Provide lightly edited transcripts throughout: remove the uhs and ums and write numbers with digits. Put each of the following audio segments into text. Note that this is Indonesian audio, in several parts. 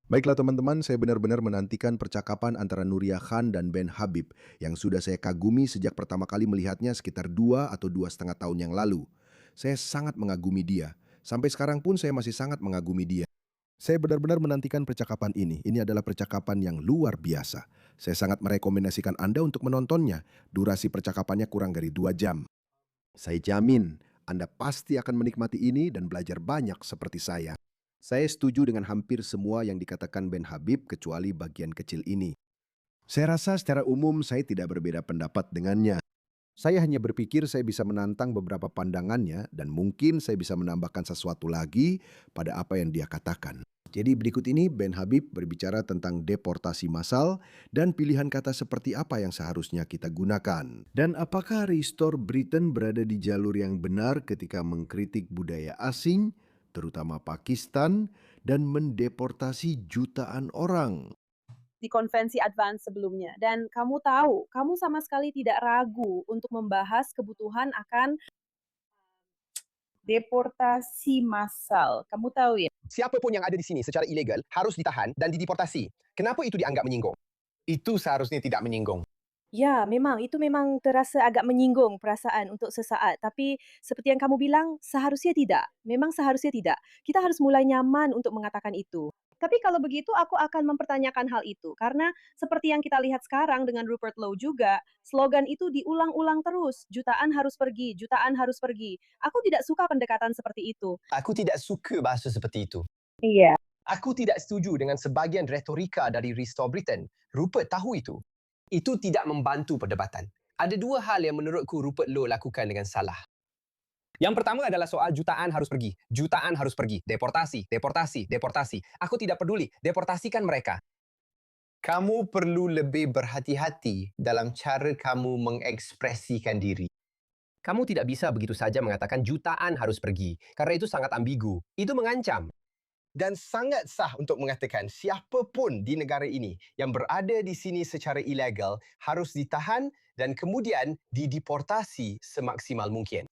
Baiklah teman-teman, saya benar-benar menantikan percakapan antara Nuria Khan dan Ben Habib yang sudah saya kagumi sejak pertama kali melihatnya sekitar 2 atau 2,5 tahun yang lalu. Saya sangat mengagumi dia. Sampai sekarang pun saya masih sangat mengagumi dia. Saya benar-benar menantikan percakapan ini. Ini adalah percakapan yang luar biasa. Saya sangat merekomendasikan Anda untuk menontonnya. Durasi percakapannya kurang dari 2 jam. Saya jamin Anda pasti akan menikmati ini dan belajar banyak seperti saya. Saya setuju dengan hampir semua yang dikatakan Ben Habib kecuali bagian kecil ini. Saya rasa secara umum saya tidak berbeda pendapat dengannya. Saya hanya berpikir saya bisa menantang beberapa pandangannya dan mungkin saya bisa menambahkan sesuatu lagi pada apa yang dia katakan. Jadi berikut ini Ben Habib berbicara tentang deportasi massal dan pilihan kata seperti apa yang seharusnya kita gunakan. Dan apakah Restore Britain berada di jalur yang benar ketika mengkritik budaya asing, terutama Pakistan, dan mendeportasi jutaan orang? Di konvensi advance sebelumnya dan kamu tahu, kamu sama sekali tidak ragu untuk membahas kebutuhan akan deportasi massal. Kamu tahu ya? Siapapun yang ada di sini secara ilegal harus ditahan dan dideportasi. Kenapa itu dianggap menyinggung? Itu seharusnya tidak menyinggung. Ya, memang itu memang terasa agak menyinggung perasaan untuk sesaat, tapi seperti yang kamu bilang, seharusnya tidak. Memang seharusnya tidak. Kita harus mulai nyaman untuk mengatakan itu. Tapi kalau begitu aku akan mempertanyakan hal itu, karena seperti yang kita lihat sekarang dengan Rupert Lowe juga, slogan itu diulang-ulang terus, jutaan harus pergi, jutaan harus pergi. Aku tidak suka pendekatan seperti itu. Aku tidak suka bahasa seperti itu. Iya. Aku tidak setuju dengan sebahagian retorika dari Restore Britain. Rupert tahu itu. Itu tidak membantu perdebatan. Ada dua hal yang menurutku Rupert Lowe lakukan dengan salah. Yang pertama adalah soal jutaan harus pergi. Jutaan harus pergi. Deportasi, deportasi, deportasi. Aku tidak peduli. Deportasikan mereka. Kamu perlu lebih berhati-hati dalam cara kamu mengekspresikan diri. Kamu tidak bisa begitu saja mengatakan jutaan harus pergi, karena itu sangat ambigu. Itu mengancam. Dan sangat sah untuk mengatakan siapapun di negara ini yang berada di sini secara ilegal harus ditahan dan kemudian dideportasi semaksimal mungkin.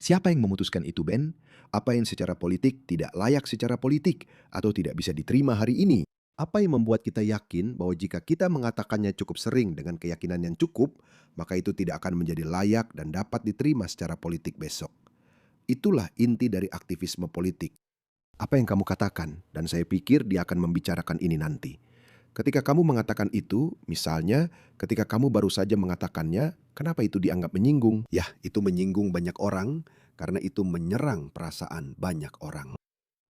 Siapa yang memutuskan itu, Ben? Apa yang secara politik tidak layak secara politik atau tidak bisa diterima hari ini? Apa yang membuat kita yakin bahwa jika kita mengatakannya cukup sering dengan keyakinan yang cukup, maka itu tidak akan menjadi layak dan dapat diterima secara politik besok? Itulah inti dari aktivisme politik. Apa yang kamu katakan, dan saya pikir dia akan membicarakan ini nanti. Ketika kamu mengatakan itu, misalnya ketika kamu baru saja mengatakannya, kenapa itu dianggap menyinggung? Ya, itu menyinggung banyak orang karena itu menyerang perasaan banyak orang.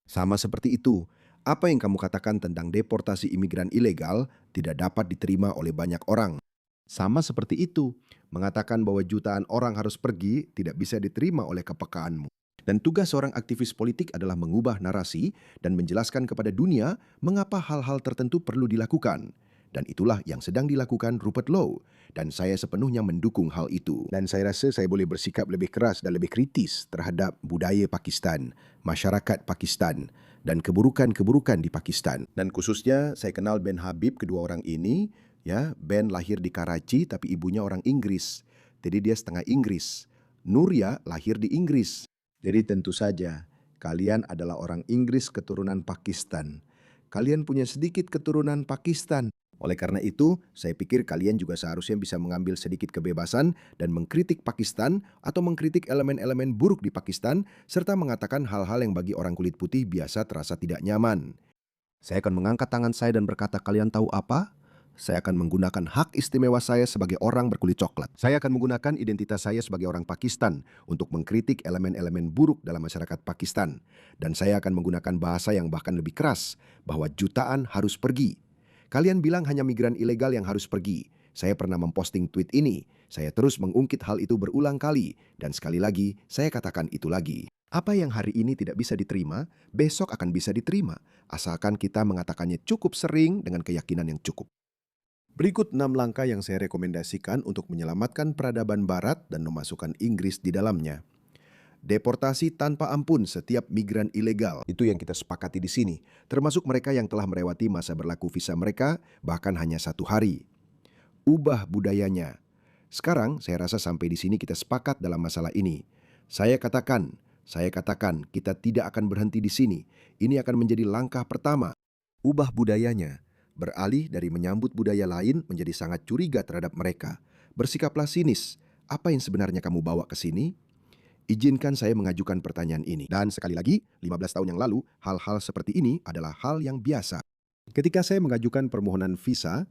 Sama seperti itu, apa yang kamu katakan tentang deportasi imigran ilegal tidak dapat diterima oleh banyak orang. Sama seperti itu, mengatakan bahwa jutaan orang harus pergi tidak bisa diterima oleh kepekaanmu. Dan tugas seorang aktivis politik adalah mengubah narasi dan menjelaskan kepada dunia mengapa hal-hal tertentu perlu dilakukan. Dan itulah yang sedang dilakukan Rupert Lowe. Dan saya sepenuhnya mendukung hal itu. Dan saya rasa saya boleh bersikap lebih keras dan lebih kritis terhadap budaya Pakistan, masyarakat Pakistan, dan keburukan-keburukan di Pakistan. Dan khususnya saya kenal Ben Habib, kedua orang ini. Ya, Ben lahir di Karachi tapi ibunya orang Inggris. Jadi dia setengah Inggris. Nuria lahir di Inggris. Jadi tentu saja kalian adalah orang Inggris keturunan Pakistan. Kalian punya sedikit keturunan Pakistan. Oleh karena itu, saya pikir kalian juga seharusnya bisa mengambil sedikit kebebasan dan mengkritik Pakistan atau mengkritik elemen-elemen buruk di Pakistan serta mengatakan hal-hal yang bagi orang kulit putih biasa terasa tidak nyaman. Saya akan mengangkat tangan saya dan berkata, kalian tahu apa? Saya akan menggunakan hak istimewa saya sebagai orang berkulit coklat. Saya akan menggunakan identitas saya sebagai orang Pakistan untuk mengkritik elemen-elemen buruk dalam masyarakat Pakistan. Dan saya akan menggunakan bahasa yang bahkan lebih keras, bahwa jutaan harus pergi. Kalian bilang hanya migran ilegal yang harus pergi. Saya pernah memposting tweet ini. Saya terus mengungkit hal itu berulang kali. Dan sekali lagi, saya katakan itu lagi. Apa yang hari ini tidak bisa diterima, besok akan bisa diterima. Asalkan kita mengatakannya cukup sering dengan keyakinan yang cukup. Berikut 6 langkah yang saya rekomendasikan untuk menyelamatkan peradaban Barat dan memasukkan Inggris di dalamnya. Deportasi tanpa ampun setiap migran ilegal. Itu yang kita sepakati di sini, termasuk mereka yang telah melewati masa berlaku visa mereka, bahkan hanya 1 hari. Ubah budayanya. Sekarang saya rasa sampai di sini kita sepakat dalam masalah ini. Saya katakan kita tidak akan berhenti di sini. Ini akan menjadi langkah pertama. Ubah budayanya, beralih dari menyambut budaya lain menjadi sangat curiga terhadap mereka. Bersikaplah sinis. Apa yang sebenarnya kamu bawa ke sini? Izinkan saya mengajukan pertanyaan ini. Dan sekali lagi, 15 tahun yang lalu, hal-hal seperti ini adalah hal yang biasa. Ketika saya mengajukan permohonan visa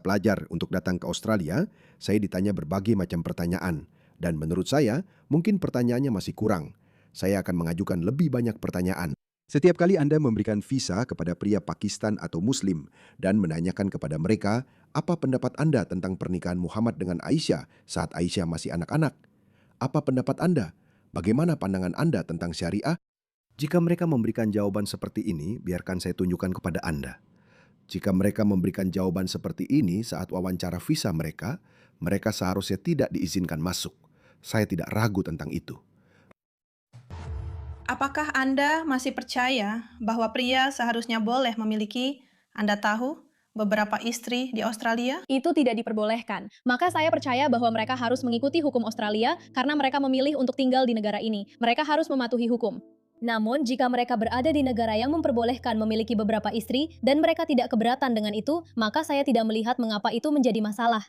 pelajar untuk datang ke Australia, saya ditanya berbagai macam pertanyaan. Dan menurut saya, mungkin pertanyaannya masih kurang. Saya akan mengajukan lebih banyak pertanyaan. Setiap kali Anda memberikan visa kepada pria Pakistan atau Muslim dan menanyakan kepada mereka, apa pendapat Anda tentang pernikahan Muhammad dengan Aisyah saat Aisyah masih anak-anak? Apa pendapat Anda? Bagaimana pandangan Anda tentang syariah? Jika mereka memberikan jawaban seperti ini, biarkan saya tunjukkan kepada Anda. Jika mereka memberikan jawaban seperti ini saat wawancara visa mereka, mereka seharusnya tidak diizinkan masuk. Saya tidak ragu tentang itu. Apakah Anda masih percaya bahwa pria seharusnya boleh memiliki, Anda tahu, beberapa istri di Australia? Itu tidak diperbolehkan. Maka saya percaya bahwa mereka harus mengikuti hukum Australia karena mereka memilih untuk tinggal di negara ini. Mereka harus mematuhi hukum. Namun, jika mereka berada di negara yang memperbolehkan memiliki beberapa istri dan mereka tidak keberatan dengan itu, maka saya tidak melihat mengapa itu menjadi masalah.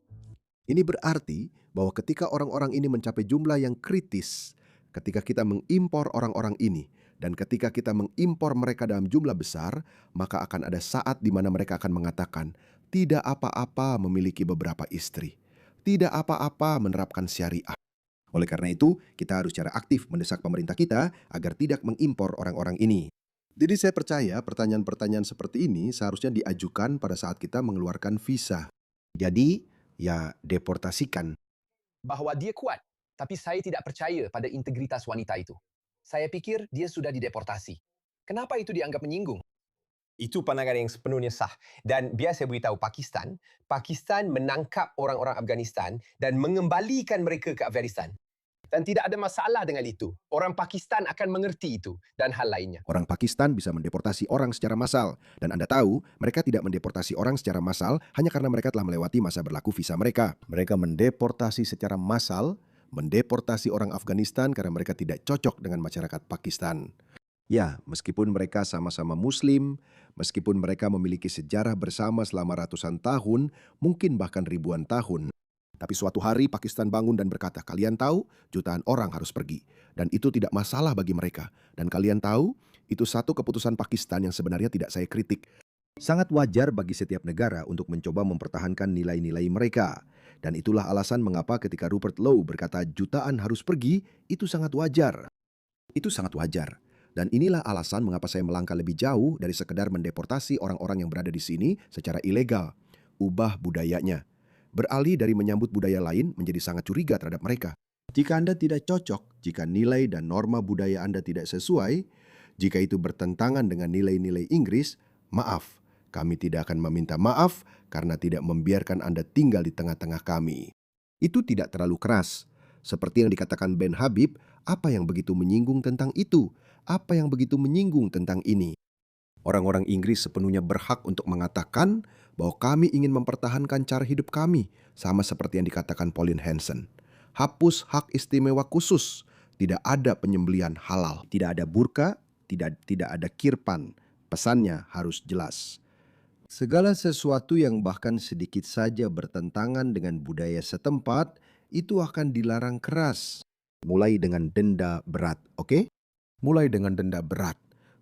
Ini berarti bahwa ketika orang-orang ini mencapai jumlah yang kritis, ketika kita mengimpor orang-orang ini, dan ketika kita mengimpor mereka dalam jumlah besar, maka akan ada saat di mana mereka akan mengatakan, tidak apa-apa memiliki beberapa istri. Tidak apa-apa menerapkan syariah. Oleh karena itu, kita harus secara aktif mendesak pemerintah kita agar tidak mengimpor orang-orang ini. Jadi saya percaya pertanyaan-pertanyaan seperti ini seharusnya diajukan pada saat kita mengeluarkan visa. Jadi, ya deportasikan. Bahwa dia kuat, tapi saya tidak percaya pada integritas wanita itu. Saya pikir dia sudah dideportasi. Kenapa itu dianggap menyinggung? Itu pandangan yang sepenuhnya sah. Dan biar saya beritahu Pakistan menangkap orang-orang Afghanistan dan mengembalikan mereka ke Afghanistan. Dan tidak ada masalah dengan itu. Orang Pakistan akan mengerti itu dan hal lainnya. Orang Pakistan bisa mendeportasi orang secara massal. Dan Anda tahu, mereka tidak mendeportasi orang secara massal hanya karena mereka telah melewati masa berlaku visa mereka. Mereka mendeportasi secara massal, mendeportasi orang Afghanistan karena mereka tidak cocok dengan masyarakat Pakistan. Ya, meskipun mereka sama-sama Muslim, meskipun mereka memiliki sejarah bersama selama ratusan tahun, mungkin bahkan ribuan tahun. Tapi suatu hari Pakistan bangun dan berkata, kalian tahu, jutaan orang harus pergi. Dan itu tidak masalah bagi mereka. Dan kalian tahu, itu satu keputusan Pakistan yang sebenarnya tidak saya kritik. Sangat wajar bagi setiap negara untuk mencoba mempertahankan nilai-nilai mereka. Dan itulah alasan mengapa ketika Rupert Lowe berkata jutaan harus pergi, itu sangat wajar. Itu sangat wajar. Dan inilah alasan mengapa saya melangkah lebih jauh dari sekedar mendeportasi orang-orang yang berada di sini secara ilegal. Ubah budayanya. Beralih dari menyambut budaya lain menjadi sangat curiga terhadap mereka. Jika Anda tidak cocok, jika nilai dan norma budaya Anda tidak sesuai, jika itu bertentangan dengan nilai-nilai Inggris, maaf, kami tidak akan meminta maaf karena tidak membiarkan Anda tinggal di tengah-tengah kami. Itu tidak terlalu keras. Seperti yang dikatakan Ben Habib, apa yang begitu menyinggung tentang itu? Apa yang begitu menyinggung tentang ini? Orang-orang Inggris sepenuhnya berhak untuk mengatakan bahwa kami ingin mempertahankan cara hidup kami, sama seperti yang dikatakan Pauline Hanson. Hapus hak istimewa khusus, tidak ada penyembelihan halal, tidak ada burka, tidak ada kirpan. Pesannya harus jelas. Segala sesuatu yang bahkan sedikit saja bertentangan dengan budaya setempat, itu akan dilarang keras. Mulai dengan denda berat, oke? Mulai dengan denda berat.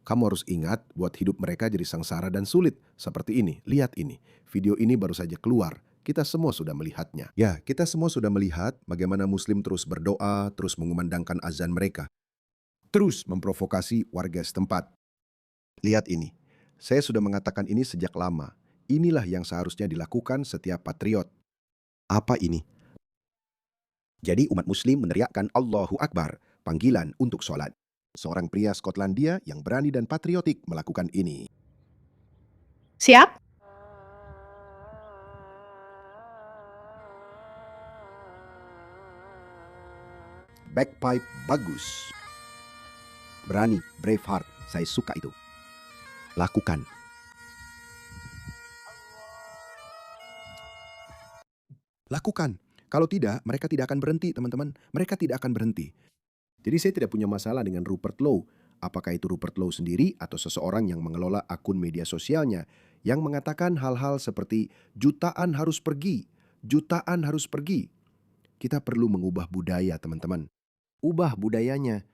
Kamu harus ingat buat hidup mereka jadi sengsara dan sulit. Seperti ini, lihat ini. Video ini baru saja keluar. Kita semua sudah melihatnya. Ya, kita semua sudah melihat bagaimana Muslim terus berdoa, terus mengumandangkan azan mereka. Terus memprovokasi warga setempat. Lihat ini. Saya sudah mengatakan ini sejak lama. Inilah yang seharusnya dilakukan setiap patriot. Apa ini? Jadi umat Muslim meneriakkan Allahu Akbar, panggilan untuk sholat. Seorang pria Skotlandia yang berani dan patriotik melakukan ini. Siap? Bagpipe bagus. Berani, brave heart, saya suka itu. Lakukan. Lakukan. Kalau tidak, mereka tidak akan berhenti, teman-teman. Mereka tidak akan berhenti. Jadi saya tidak punya masalah dengan Rupert Lowe. Apakah itu Rupert Lowe sendiri atau seseorang yang mengelola akun media sosialnya yang mengatakan hal-hal seperti jutaan harus pergi, jutaan harus pergi. Kita perlu mengubah budaya, teman-teman. Ubah budayanya.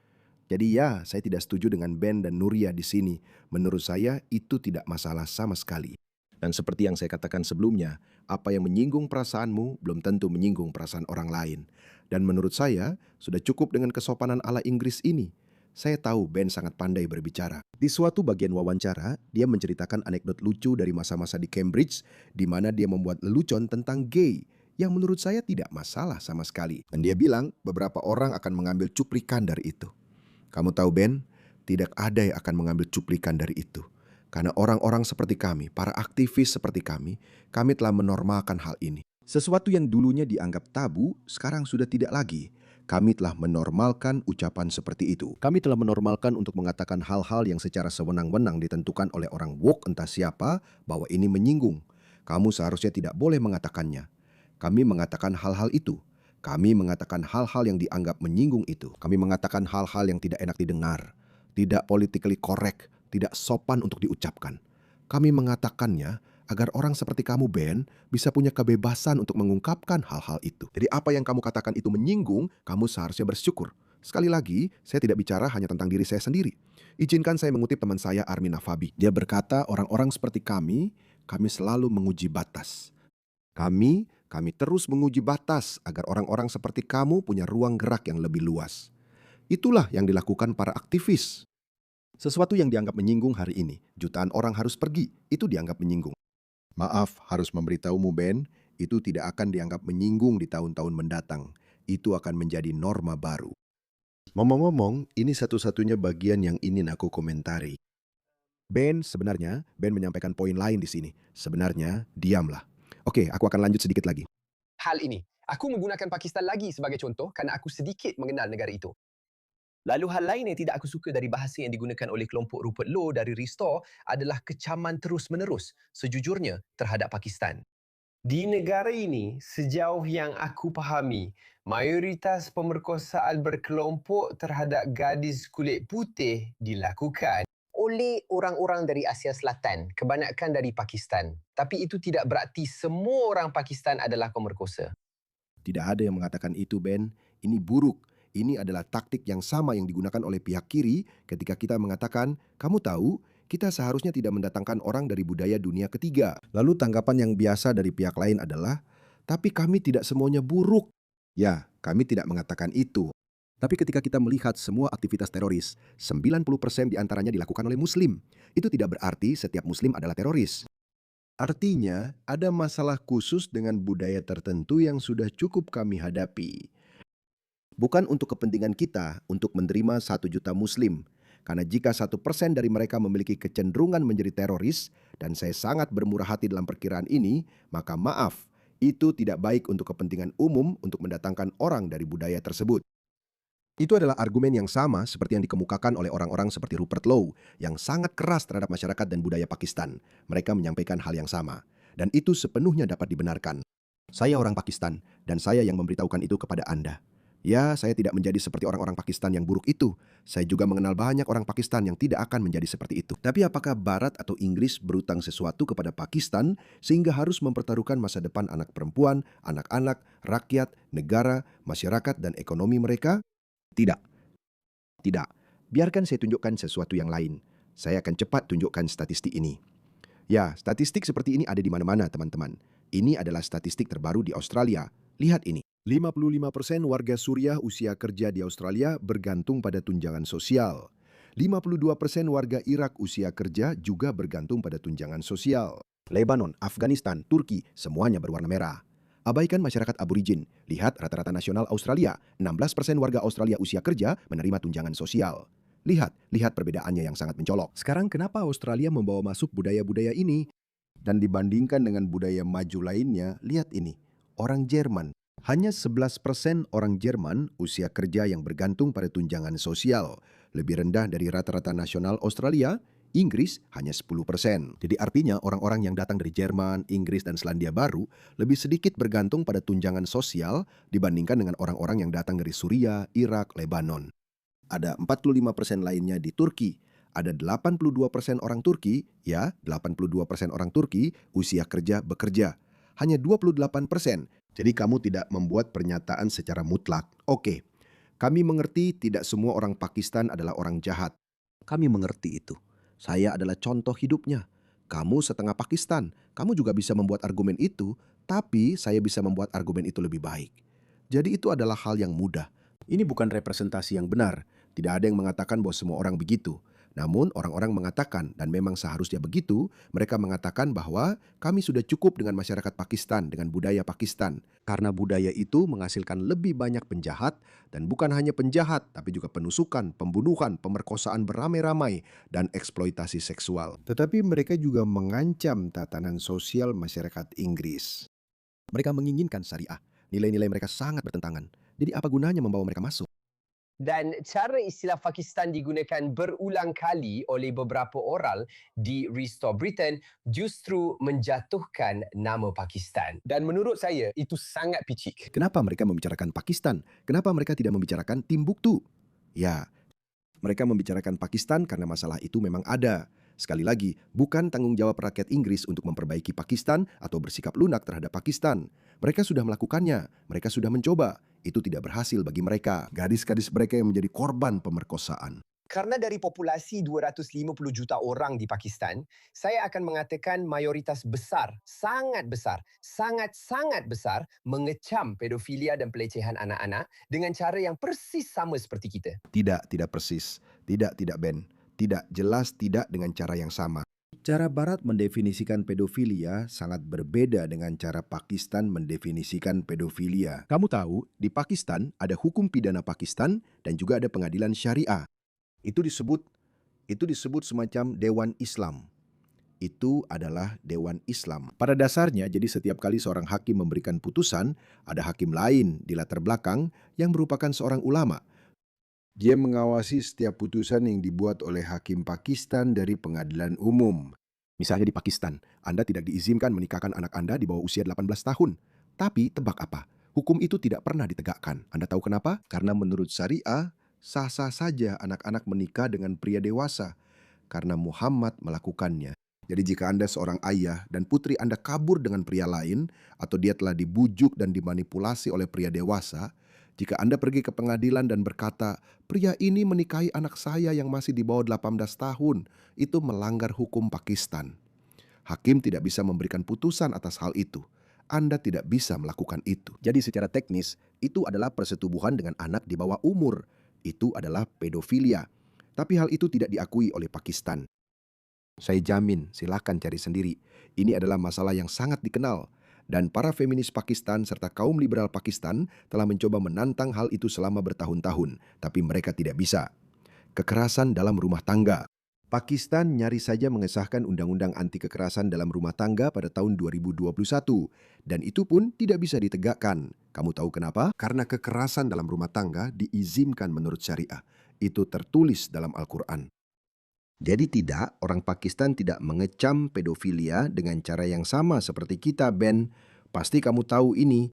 Jadi ya, saya tidak setuju dengan Ben dan Nuria di sini. Menurut saya itu tidak masalah sama sekali. Dan seperti yang saya katakan sebelumnya, apa yang menyinggung perasaanmu belum tentu menyinggung perasaan orang lain. Dan menurut saya, sudah cukup dengan kesopanan ala Inggris ini. Saya tahu Ben sangat pandai berbicara. Di suatu bagian wawancara, dia menceritakan anekdot lucu dari masa-masa di Cambridge, di mana dia membuat lelucon tentang gay, yang menurut saya tidak masalah sama sekali. Dan dia bilang beberapa orang akan mengambil cuplikan dari itu. Kamu tahu Ben, tidak ada yang akan mengambil cuplikan dari itu. Karena orang-orang seperti kami, para aktivis seperti kami telah menormalkan hal ini. Sesuatu yang dulunya dianggap tabu, sekarang sudah tidak lagi. Kami telah menormalkan ucapan seperti itu. Kami telah menormalkan untuk mengatakan hal-hal yang secara sewenang-wenang ditentukan oleh orang woke entah siapa, bahwa ini menyinggung. Kamu seharusnya tidak boleh mengatakannya. Kami mengatakan hal-hal itu. Kami mengatakan hal-hal yang dianggap menyinggung itu. Kami mengatakan hal-hal yang tidak enak didengar, tidak politically correct, tidak sopan untuk diucapkan. Kami mengatakannya agar orang seperti kamu, Ben, bisa punya kebebasan untuk mengungkapkan hal-hal itu. Jadi apa yang kamu katakan itu menyinggung, kamu seharusnya bersyukur. Sekali lagi, saya tidak bicara hanya tentang diri saya sendiri. Izinkan saya mengutip teman saya Armin Nafabi. Dia berkata, orang-orang seperti kami selalu menguji batas. Kami terus menguji batas agar orang-orang seperti kamu punya ruang gerak yang lebih luas. Itulah yang dilakukan para aktivis. Sesuatu yang dianggap menyinggung hari ini, jutaan orang harus pergi, itu dianggap menyinggung. Maaf, harus memberitahumu Ben, itu tidak akan dianggap menyinggung di tahun-tahun mendatang. Itu akan menjadi norma baru. Ngomong-ngomong, ini satu-satunya bagian yang ingin aku komentari. Ben menyampaikan poin lain di sini. Sebenarnya, diamlah. Oke, aku akan lanjut sedikit lagi. Hal ini, aku menggunakan Pakistan lagi sebagai contoh kerana aku sedikit mengenal negara itu. Lalu hal lain yang tidak aku suka dari bahasa yang digunakan oleh kelompok Rupert Lowe dari Restore adalah kecaman terus-menerus, sejujurnya, terhadap Pakistan. Di negara ini, sejauh yang aku fahami, mayoritas pemerkosaan berkelompok terhadap gadis kulit putih dilakukan oleh orang-orang dari Asia Selatan, kebanyakan dari Pakistan. Tapi itu tidak berarti semua orang Pakistan adalah pemerkosa. Tidak ada yang mengatakan itu, Ben. Ini buruk. Ini adalah taktik yang sama yang digunakan oleh pihak kiri ketika kita mengatakan, kamu tahu, kita seharusnya tidak mendatangkan orang dari budaya dunia ketiga. Lalu tanggapan yang biasa dari pihak lain adalah, tapi kami tidak semuanya buruk. Ya, kami tidak mengatakan itu. Tapi ketika kita melihat semua aktivitas teroris, 90% diantaranya dilakukan oleh Muslim. Itu tidak berarti setiap Muslim adalah teroris. Artinya, ada masalah khusus dengan budaya tertentu yang sudah cukup kami hadapi. Bukan untuk kepentingan kita untuk menerima 1 juta Muslim. Karena jika 1% dari mereka memiliki kecenderungan menjadi teroris, dan saya sangat bermurah hati dalam perkiraan ini, maka maaf, itu tidak baik untuk kepentingan umum untuk mendatangkan orang dari budaya tersebut. Itu adalah argumen yang sama seperti yang dikemukakan oleh orang-orang seperti Rupert Lowe yang sangat keras terhadap masyarakat dan budaya Pakistan. Mereka menyampaikan hal yang sama. Dan itu sepenuhnya dapat dibenarkan. Saya orang Pakistan dan saya yang memberitahukan itu kepada Anda. Ya, saya tidak menjadi seperti orang-orang Pakistan yang buruk itu. Saya juga mengenal banyak orang Pakistan yang tidak akan menjadi seperti itu. Tapi apakah Barat atau Inggris berutang sesuatu kepada Pakistan sehingga harus mempertaruhkan masa depan anak perempuan, anak-anak, rakyat, negara, masyarakat, dan ekonomi mereka? Tidak. Tidak. Biarkan saya tunjukkan sesuatu yang lain. Saya akan cepat tunjukkan statistik ini. Ya, statistik seperti ini ada di mana-mana, teman-teman. Ini adalah statistik terbaru di Australia. Lihat ini. 55% warga Suriah usia kerja di Australia bergantung pada tunjangan sosial. 52% warga Irak usia kerja juga bergantung pada tunjangan sosial. Lebanon, Afghanistan, Turki, semuanya berwarna merah. Abaikan masyarakat aborigin. Lihat rata-rata nasional Australia. 16% warga Australia usia kerja menerima tunjangan sosial. Lihat perbedaannya yang sangat mencolok. Sekarang kenapa Australia membawa masuk budaya-budaya ini? Dan dibandingkan dengan budaya maju lainnya, lihat ini. Orang Jerman. Hanya 11% orang Jerman usia kerja yang bergantung pada tunjangan sosial. Lebih rendah dari rata-rata nasional Australia. Inggris hanya 10%. Jadi artinya orang-orang yang datang dari Jerman, Inggris, dan Selandia Baru lebih sedikit bergantung pada tunjangan sosial dibandingkan dengan orang-orang yang datang dari Suriah, Irak, Lebanon. Ada 45% lainnya di Turki. Ada 82% orang Turki, ya 82% orang Turki usia kerja bekerja. Hanya 28%. Jadi kamu tidak membuat pernyataan secara mutlak. Oke, kami mengerti tidak semua orang Pakistan adalah orang jahat. Kami mengerti itu. Saya adalah contoh hidupnya. Kamu setengah Pakistan. Kamu juga bisa membuat argumen itu, tapi saya bisa membuat argumen itu lebih baik. Jadi itu adalah hal yang mudah. Ini bukan representasi yang benar. Tidak ada yang mengatakan bahwa semua orang begitu. Namun orang-orang mengatakan, dan memang seharusnya begitu, mereka mengatakan bahwa kami sudah cukup dengan masyarakat Pakistan, dengan budaya Pakistan. Karena budaya itu menghasilkan lebih banyak penjahat, dan bukan hanya penjahat, tapi juga penusukan, pembunuhan, pemerkosaan beramai-ramai, dan eksploitasi seksual. Tetapi mereka juga mengancam tatanan sosial masyarakat Inggris. Mereka menginginkan syariah. Nilai-nilai mereka sangat bertentangan. Jadi apa gunanya membawa mereka masuk? Dan cara istilah Pakistan digunakan berulang kali oleh beberapa orang di Restore Britain justru menjatuhkan nama Pakistan. Dan menurut saya, itu sangat picik. Kenapa mereka membicarakan Pakistan? Kenapa mereka tidak membicarakan Timbuktu? Ya, mereka membicarakan Pakistan karena masalah itu memang ada. Sekali lagi, bukan tanggung jawab rakyat Inggris untuk memperbaiki Pakistan atau bersikap lunak terhadap Pakistan. Mereka sudah melakukannya, mereka sudah mencoba. Itu tidak berhasil bagi mereka. Gadis-gadis mereka yang menjadi korban pemerkosaan. Karena dari populasi 250 juta orang di Pakistan, saya akan mengatakan mayoritas besar, sangat besar mengecam pedofilia dan pelecehan anak-anak dengan cara yang persis sama seperti kita. Tidak persis. Tidak Ben. Tidak, jelas tidak dengan cara yang sama. Cara Barat mendefinisikan pedofilia sangat berbeda dengan cara Pakistan mendefinisikan pedofilia. Kamu tahu, di Pakistan ada hukum pidana Pakistan dan juga ada pengadilan syariah. Itu disebut semacam Dewan Islam. Itu adalah Dewan Islam. Pada dasarnya, jadi setiap kali seorang hakim memberikan putusan, ada hakim lain di latar belakang yang merupakan seorang ulama. Dia mengawasi setiap putusan yang dibuat oleh hakim Pakistan dari pengadilan umum. Misalnya di Pakistan, Anda tidak diizinkan menikahkan anak Anda di bawah usia 18 tahun. Tapi tebak apa? Hukum itu tidak pernah ditegakkan. Anda tahu kenapa? Karena menurut syariah, sah-sah saja anak-anak menikah dengan pria dewasa. Karena Muhammad melakukannya. Jadi jika Anda seorang ayah dan putri Anda kabur dengan pria lain, atau dia telah dibujuk dan dimanipulasi oleh pria dewasa, jika Anda pergi ke pengadilan dan berkata, pria ini menikahi anak saya yang masih di bawah 18 tahun, itu melanggar hukum Pakistan. Hakim tidak bisa memberikan putusan atas hal itu. Anda tidak bisa melakukan itu. Jadi secara teknis, itu adalah persetubuhan dengan anak di bawah umur. Itu adalah pedofilia. Tapi hal itu tidak diakui oleh Pakistan. Saya jamin, silakan cari sendiri. Ini adalah masalah yang sangat dikenal. Dan para feminis Pakistan serta kaum liberal Pakistan telah mencoba menantang hal itu selama bertahun-tahun, tapi mereka tidak bisa. Kekerasan dalam rumah tangga. Pakistan nyaris saja mengesahkan undang-undang anti kekerasan dalam rumah tangga pada tahun 2021, dan itu pun tidak bisa ditegakkan. Kamu tahu kenapa? Karena kekerasan dalam rumah tangga diizinkan menurut syariah. Itu tertulis dalam Al-Quran. Jadi tidak, orang Pakistan tidak mengecam pedofilia dengan cara yang sama seperti kita, Ben. Pasti kamu tahu ini.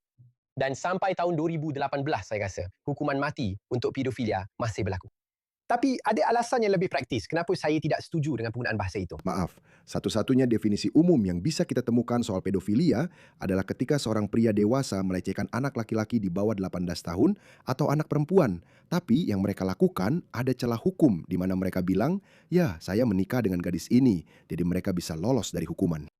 Dan sampai tahun 2018 saya rasa, hukuman mati untuk pedofilia masih berlaku. Tapi ada alasan yang lebih praktis kenapa saya tidak setuju dengan penggunaan bahasa itu. Maaf, satu-satunya definisi umum yang bisa kita temukan soal pedofilia adalah ketika seorang pria dewasa melecehkan anak laki-laki di bawah 18 tahun atau anak perempuan. Tapi yang mereka lakukan ada celah hukum di mana mereka bilang, ya saya menikah dengan gadis ini, jadi mereka bisa lolos dari hukuman.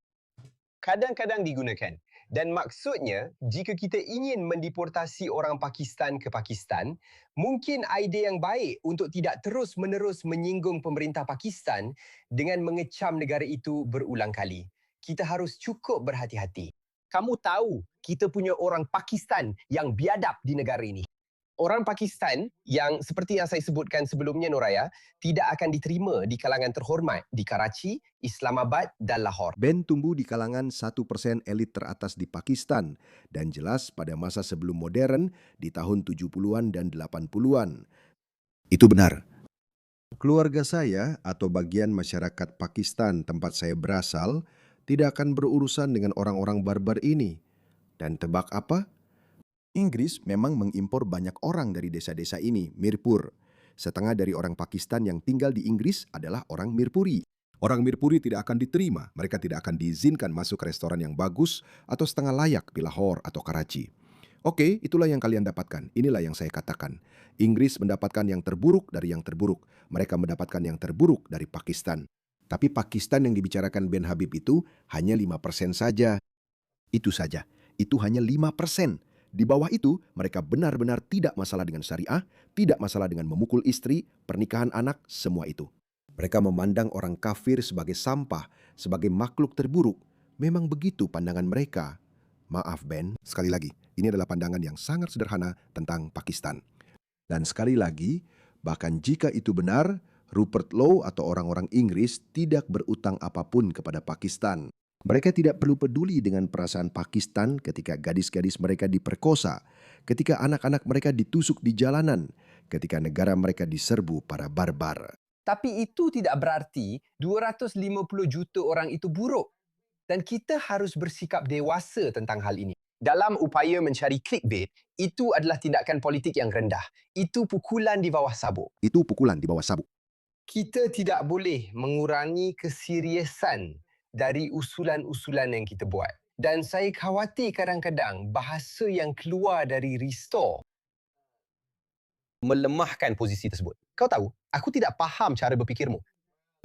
Kadang-kadang digunakan. Dan maksudnya, jika kita ingin mendeportasi orang Pakistan ke Pakistan, mungkin idea yang baik untuk tidak terus-menerus menyinggung pemerintah Pakistan dengan mengecam negara itu berulang kali. Kita harus cukup berhati-hati. Kamu tahu, kita punya orang Pakistan yang biadab di negara ini. Orang Pakistan yang seperti yang saya sebutkan sebelumnya, Noraya, tidak akan diterima di kalangan terhormat di Karachi, Islamabad dan Lahore. Ben tumbuh di kalangan 1% elit teratas di Pakistan dan jelas pada masa sebelum modern di tahun 70-an dan 80-an. Itu benar. Keluarga saya atau bagian masyarakat Pakistan tempat saya berasal tidak akan berurusan dengan orang-orang barbar ini. Dan tebak apa? Inggris memang mengimpor banyak orang dari desa-desa ini, Mirpur. setengah dari orang Pakistan yang tinggal di Inggris adalah orang Mirpuri. Orang Mirpuri tidak akan diterima, mereka tidak akan diizinkan masuk restoran yang bagus atau setengah layak di Lahore atau Karachi. Oke, itulah yang kalian dapatkan. Inilah yang saya katakan. Inggris mendapatkan yang terburuk dari yang terburuk. Mereka mendapatkan yang terburuk dari Pakistan. Tapi Pakistan yang dibicarakan Ben Habib itu hanya 5% saja. Itu saja. Itu hanya 5%. Di bawah itu, mereka benar-benar tidak masalah dengan syariah, tidak masalah dengan memukul istri, pernikahan anak, semua itu. Mereka memandang orang kafir sebagai sampah, sebagai makhluk terburuk. Memang begitu pandangan mereka. Maaf Ben, sekali lagi, ini adalah pandangan yang sangat sederhana tentang Pakistan. Dan sekali lagi, bahkan jika itu benar, Rupert Lowe atau orang-orang Inggris tidak berutang apapun kepada Pakistan. Mereka tidak perlu peduli dengan perasaan Pakistan ketika gadis-gadis mereka diperkosa, ketika anak-anak mereka ditusuk di jalanan, ketika negara mereka diserbu para barbar. Tapi itu tidak berarti 250 juta orang itu buruk. Dan kita harus bersikap dewasa tentang hal ini. Dalam upaya mencari clickbait, itu adalah tindakan politik yang rendah. Itu pukulan di bawah sabuk. Itu pukulan di bawah sabuk. Kita tidak boleh mengurangi keseriusan dari usulan-usulan yang kita buat. Dan saya khawatir kadang-kadang bahasa yang keluar dari Restore melemahkan posisi tersebut. Kau tahu, aku tidak faham cara berfikirmu.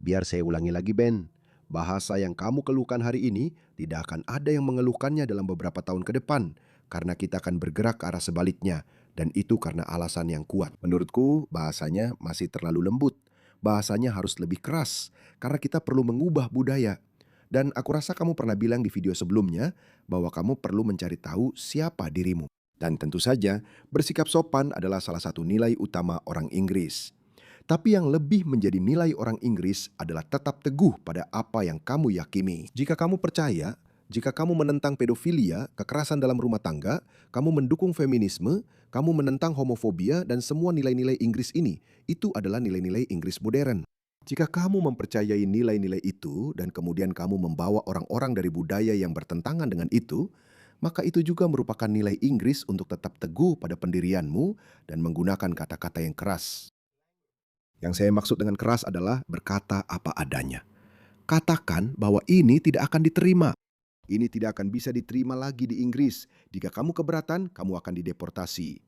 Biar saya ulangi lagi Ben. Bahasa yang kamu keluhkan hari ini tidak akan ada yang mengeluhkannya dalam beberapa tahun ke depan. Karena kita akan bergerak ke arah sebaliknya. Dan itu karena alasan yang kuat. Menurutku bahasanya masih terlalu lembut. Bahasanya harus lebih keras. Karena kita perlu mengubah budaya. Dan aku rasa kamu pernah bilang di video sebelumnya bahwa kamu perlu mencari tahu siapa dirimu. Dan tentu saja bersikap sopan adalah salah satu nilai utama orang Inggris. Tapi yang lebih menjadi nilai orang Inggris adalah tetap teguh pada apa yang kamu yakini. Jika kamu percaya, jika kamu menentang pedofilia, kekerasan dalam rumah tangga, kamu mendukung feminisme, kamu menentang homofobia dan semua nilai-nilai Inggris ini, itu adalah nilai-nilai Inggris modern. Jika kamu mempercayai nilai-nilai itu dan kemudian kamu membawa orang-orang dari budaya yang bertentangan dengan itu, maka itu juga merupakan nilai Inggris untuk tetap teguh pada pendirianmu dan menggunakan kata-kata yang keras. Yang saya maksud dengan keras adalah berkata apa adanya. Katakan bahwa ini tidak akan diterima. Ini tidak akan bisa diterima lagi di Inggris. Jika kamu keberatan, kamu akan dideportasi.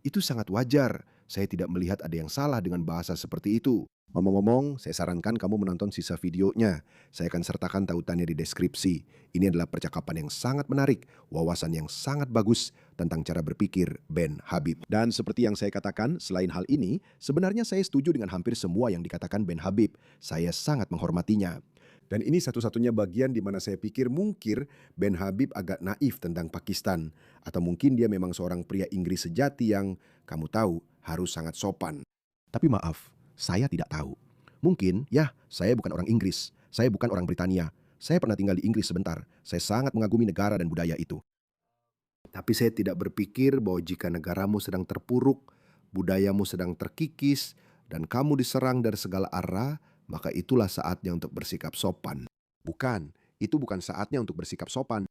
Itu sangat wajar. Saya tidak melihat ada yang salah dengan bahasa seperti itu. Ngomong-ngomong, saya sarankan kamu menonton sisa videonya. Saya akan sertakan tautannya di deskripsi. Ini adalah percakapan yang sangat menarik, wawasan yang sangat bagus tentang cara berpikir Ben Habib. Dan seperti yang saya katakan, selain hal ini, sebenarnya saya setuju dengan hampir semua yang dikatakan Ben Habib. Saya sangat menghormatinya. Dan ini satu-satunya bagian di mana saya pikir mungkin Ben Habib agak naif tentang Pakistan. Atau mungkin dia memang seorang pria Inggris sejati yang, kamu tahu, harus sangat sopan. Tapi maaf, saya tidak tahu. Mungkin, ya, saya bukan orang Inggris. Saya bukan orang Britania. Saya pernah tinggal di Inggris sebentar. Saya sangat mengagumi negara dan budaya itu. Tapi saya tidak berpikir bahwa jika negaramu sedang terpuruk, budayamu sedang terkikis, dan kamu diserang dari segala arah, maka itulah saatnya untuk bersikap sopan. Bukan, itu bukan saatnya untuk bersikap sopan.